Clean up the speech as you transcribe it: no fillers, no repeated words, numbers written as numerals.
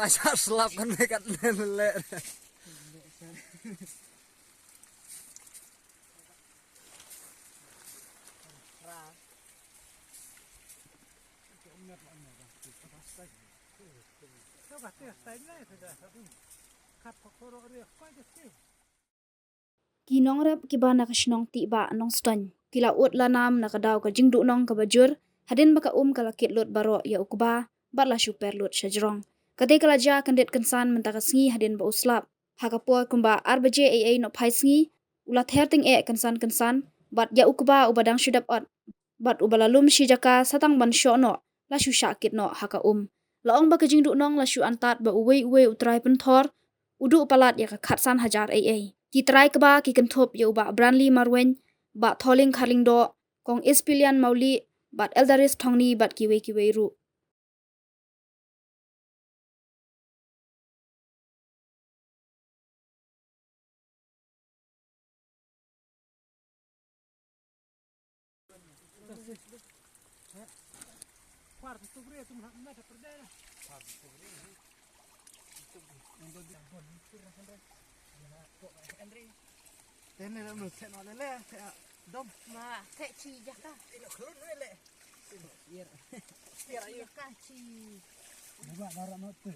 Masa selap kan dekat lelek. Kinong rep kiba na kasnong Tiehbah Nongstoiñ. Kila ut lanam na kadaw ka jingdu nong ka bajur. Hadin baka kalakit lot baro ya ukba. Bat la super lot syajrong. Kadai kalaja kandet Kynsan mentaka sengi hadin ba uslap. Hakapua kumba arbaje no pai sengi. Ulat herting Kynsan. Bat ya ukba ubadang syudap ot. Bat ubalalum syijaka satang ban syok no. La syu syakit no haka Laong baka jingdu nong la syu antat ba uwe utrai penthor. Udu palat ya ka khatsan hajar Ki try keba ki kenthop ya uba branli marwen. Bat tholing kharling do. Kong ispilian mauli. Bat eldaris thongni bat kiwe ru. Ini nak nuset nak lelek, dom. Ma, tek ci jaka. Ini kelun lelek. Biar Jaka ci. Buat darah nak tu.